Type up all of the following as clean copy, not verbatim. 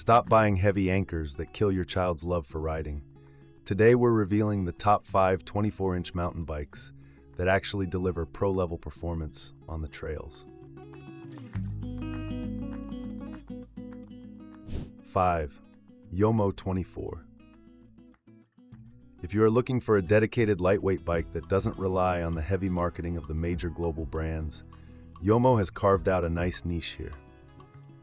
Stop buying heavy anchors that kill your child's love for riding. Today we're revealing the top 5 24-inch mountain bikes that actually deliver pro-level performance on the trails. 5. YOMO 24. If you are looking for a dedicated lightweight bike that doesn't rely on the heavy marketing of the major global brands, YOMO has carved out a nice niche here.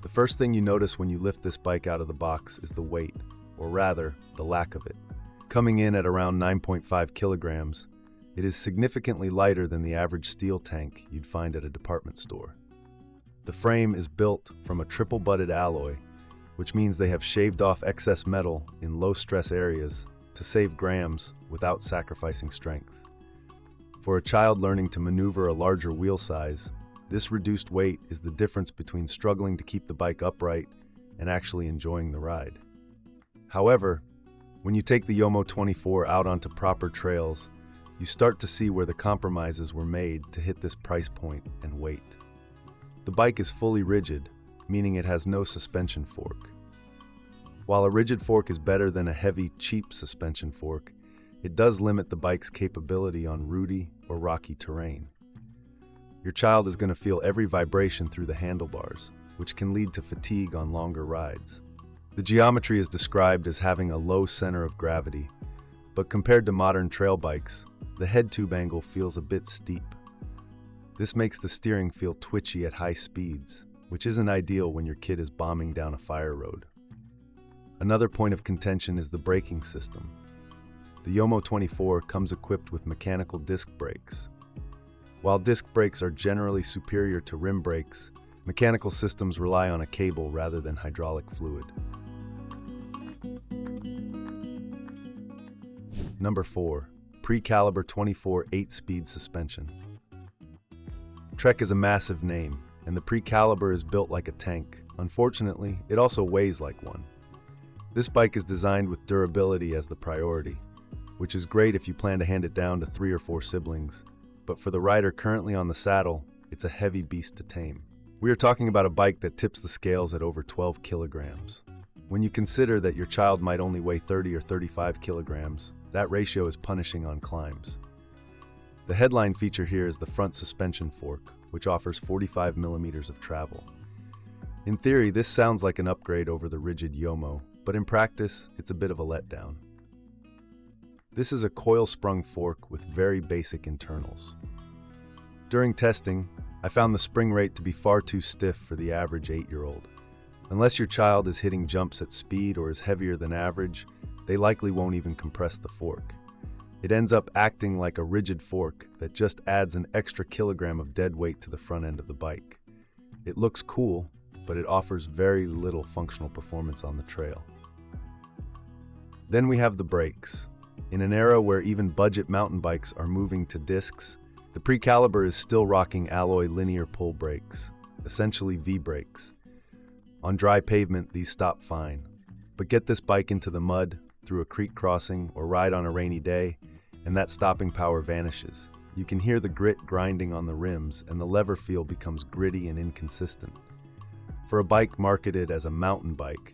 The first thing you notice when you lift this bike out of the box is the weight, or rather, the lack of it. Coming in at around 9.5 kilograms, it is significantly lighter than the average steel tank you'd find at a department store. The frame is built from a triple-butted alloy, which means they have shaved off excess metal in low-stress areas to save grams without sacrificing strength. For a child learning to maneuver a larger wheel size, this reduced weight is the difference between struggling to keep the bike upright and actually enjoying the ride. However, when you take the YOMO 24 out onto proper trails, you start to see where the compromises were made to hit this price point and weight. The bike is fully rigid, meaning it has no suspension fork. While a rigid fork is better than a heavy, cheap suspension fork, it does limit the bike's capability on rooty or rocky terrain. Your child is going to feel every vibration through the handlebars, which can lead to fatigue on longer rides. The geometry is described as having a low center of gravity, but compared to modern trail bikes, the head tube angle feels a bit steep. This makes the steering feel twitchy at high speeds, which isn't ideal when your kid is bombing down a fire road. Another point of contention is the braking system. The YOMO 24 comes equipped with mechanical disc brakes. While disc brakes are generally superior to rim brakes, mechanical systems rely on a cable rather than hydraulic fluid. Number 4. Precaliber 24 8-speed suspension. Trek is a massive name, and the Precaliber is built like a tank. Unfortunately, it also weighs like one. This bike is designed with durability as the priority, which is great if you plan to hand it down to 3 or 4 siblings. But for the rider currently on the saddle, it's a heavy beast to tame. We are talking about a bike that tips the scales at over 12 kilograms. When you consider that your child might only weigh 30 or 35 kilograms, that ratio is punishing on climbs. The headline feature here is the front suspension fork, which offers 45 millimeters of travel. In theory, this sounds like an upgrade over the rigid YOMO, but in practice, it's a bit of a letdown. This is a coil-sprung fork with very basic internals. During testing, I found the spring rate to be far too stiff for the average 8-year-old. Unless your child is hitting jumps at speed or is heavier than average, they likely won't even compress the fork. It ends up acting like a rigid fork that just adds an extra kilogram of dead weight to the front end of the bike. It looks cool, but it offers very little functional performance on the trail. Then we have the brakes. In an era where even budget mountain bikes are moving to discs, the Precaliber is still rocking alloy linear pull brakes, essentially V-brakes. On dry pavement, these stop fine. But get this bike into the mud, through a creek crossing, or ride on a rainy day, and that stopping power vanishes. You can hear the grit grinding on the rims, and the lever feel becomes gritty and inconsistent. For a bike marketed as a mountain bike,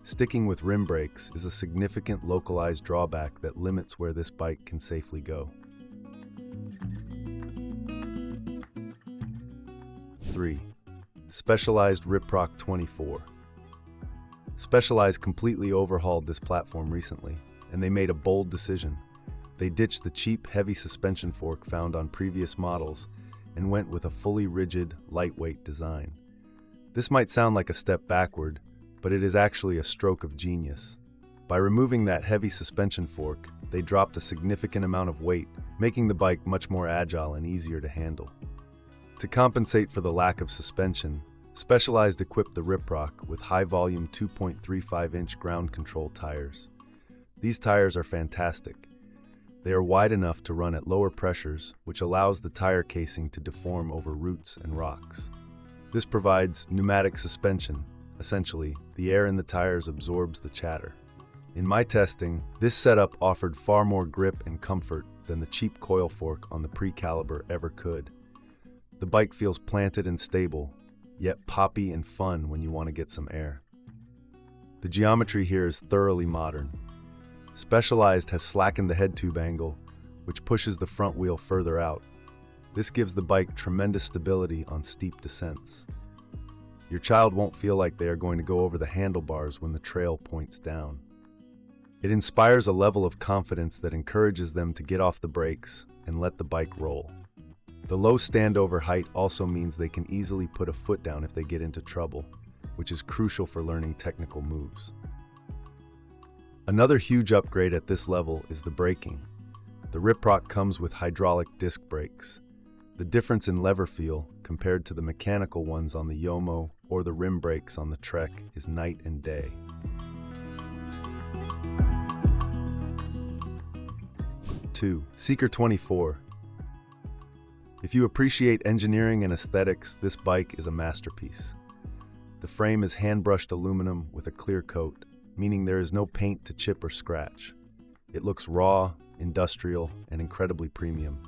sticking with rim brakes is a significant localized drawback that limits where this bike can safely go. 3. Specialized Riprock 24. Specialized completely overhauled this platform recently, and they made a bold decision. They ditched the cheap, heavy suspension fork found on previous models and went with a fully rigid, lightweight design. This might sound like a step backward, but it is actually a stroke of genius. By removing that heavy suspension fork, they dropped a significant amount of weight, making the bike much more agile and easier to handle. To compensate for the lack of suspension, Specialized equipped the Riprock with high-volume 2.35-inch ground control tires. These tires are fantastic. They are wide enough to run at lower pressures, which allows the tire casing to deform over roots and rocks. This provides pneumatic suspension. Essentially, the air in the tires absorbs the chatter. In my testing, this setup offered far more grip and comfort than the cheap coil fork on the Precaliber ever could. The bike feels planted and stable, yet poppy and fun when you want to get some air. The geometry here is thoroughly modern. Specialized has slackened the head tube angle, which pushes the front wheel further out. This gives the bike tremendous stability on steep descents. Your child won't feel like they are going to go over the handlebars when the trail points down. It inspires a level of confidence that encourages them to get off the brakes and let the bike roll. The low standover height also means they can easily put a foot down if they get into trouble, which is crucial for learning technical moves. Another huge upgrade at this level is the braking. The Riprock comes with hydraulic disc brakes. The difference in lever feel compared to the mechanical ones on the YOMO or the rim brakes on the Trek is night and day. Two, Seeker 24. If you appreciate engineering and aesthetics, this bike is a masterpiece. The frame is hand-brushed aluminum with a clear coat, meaning there is no paint to chip or scratch. It looks raw, industrial, and incredibly premium.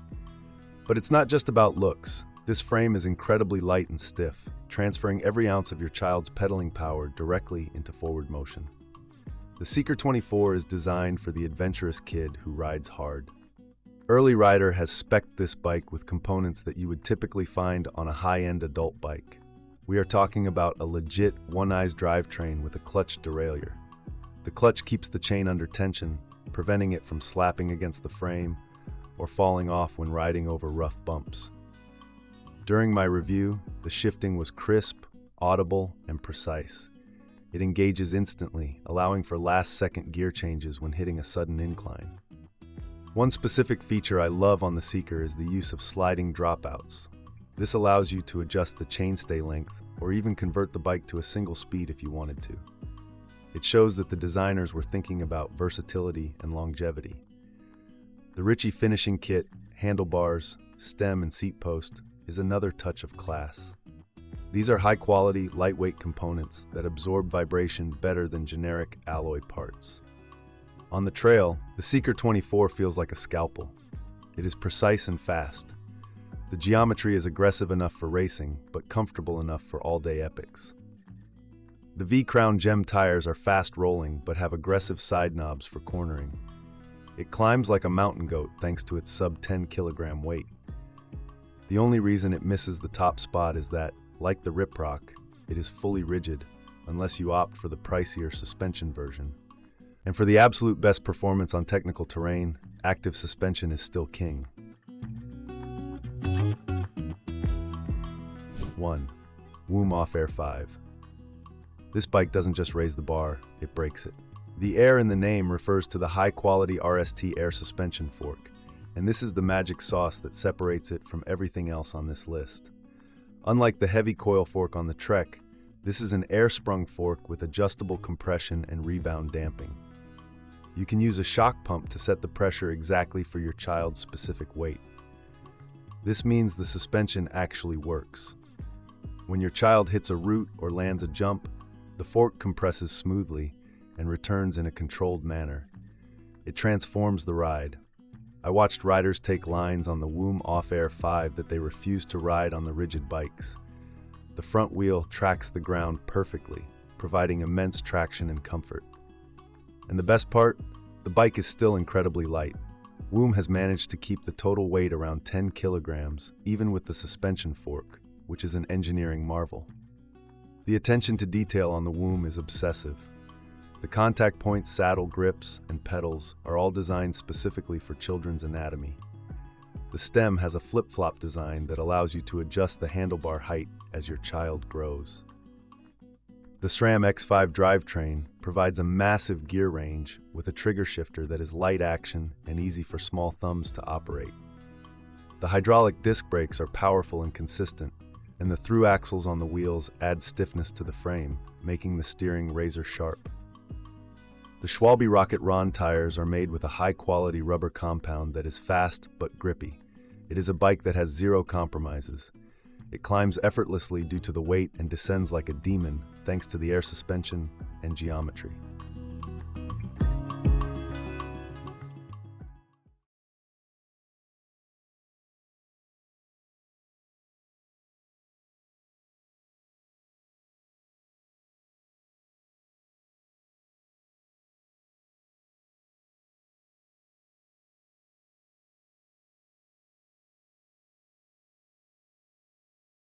But it's not just about looks. This frame is incredibly light and stiff, transferring every ounce of your child's pedaling power directly into forward motion. The Seeker 24 is designed for the adventurous kid who rides hard. Early Rider has spec'd this bike with components that you would typically find on a high-end adult bike. We are talking about a legit one-eyes drivetrain with a clutch derailleur. The clutch keeps the chain under tension, preventing it from slapping against the frame or falling off when riding over rough bumps. During my review, the shifting was crisp, audible, and precise. It engages instantly, allowing for last-second gear changes when hitting a sudden incline. One specific feature I love on the Seeker is the use of sliding dropouts. This allows you to adjust the chainstay length or even convert the bike to a single speed if you wanted to. It shows that the designers were thinking about versatility and longevity. The Ritchie finishing kit, handlebars, stem, and seat post is another touch of class. These are high-quality, lightweight components that absorb vibration better than generic alloy parts. On the trail, the Seeker 24 feels like a scalpel. It is precise and fast. The geometry is aggressive enough for racing, but comfortable enough for all-day epics. The V-Crown Gem tires are fast-rolling, but have aggressive side knobs for cornering. It climbs like a mountain goat thanks to its sub-10 kilogram weight. The only reason it misses the top spot is that, like the Riprock, it is fully rigid, unless you opt for the pricier suspension version. And for the absolute best performance on technical terrain, active suspension is still king. 1. Woom OFF AIR 5. This bike doesn't just raise the bar, it breaks it. The air in the name refers to the high-quality RST air suspension fork, and this is the magic sauce that separates it from everything else on this list. Unlike the heavy coil fork on the Trek, this is an air-sprung fork with adjustable compression and rebound damping. You can use a shock pump to set the pressure exactly for your child's specific weight. This means the suspension actually works. When your child hits a root or lands a jump, the fork compresses smoothly and returns in a controlled manner. It transforms the ride. I watched riders take lines on the Woom OFF AIR 5 that they refused to ride on the rigid bikes. The front wheel tracks the ground perfectly, providing immense traction and comfort. And the best part? The bike is still incredibly light. Woom has managed to keep the total weight around 10 kilograms, even with the suspension fork, which is an engineering marvel. The attention to detail on the Woom is obsessive. The contact points, saddle grips, and pedals are all designed specifically for children's anatomy. The stem has a flip-flop design that allows you to adjust the handlebar height as your child grows. The SRAM X5 drivetrain provides a massive gear range with a trigger shifter that is light action and easy for small thumbs to operate. The hydraulic disc brakes are powerful and consistent, and the through axles on the wheels add stiffness to the frame, making the steering razor sharp. The Schwalbe Rocket Ron tires are made with a high-quality rubber compound that is fast but grippy. It is a bike that has zero compromises. It climbs effortlessly due to the weight and descends like a demon thanks to the air suspension and geometry.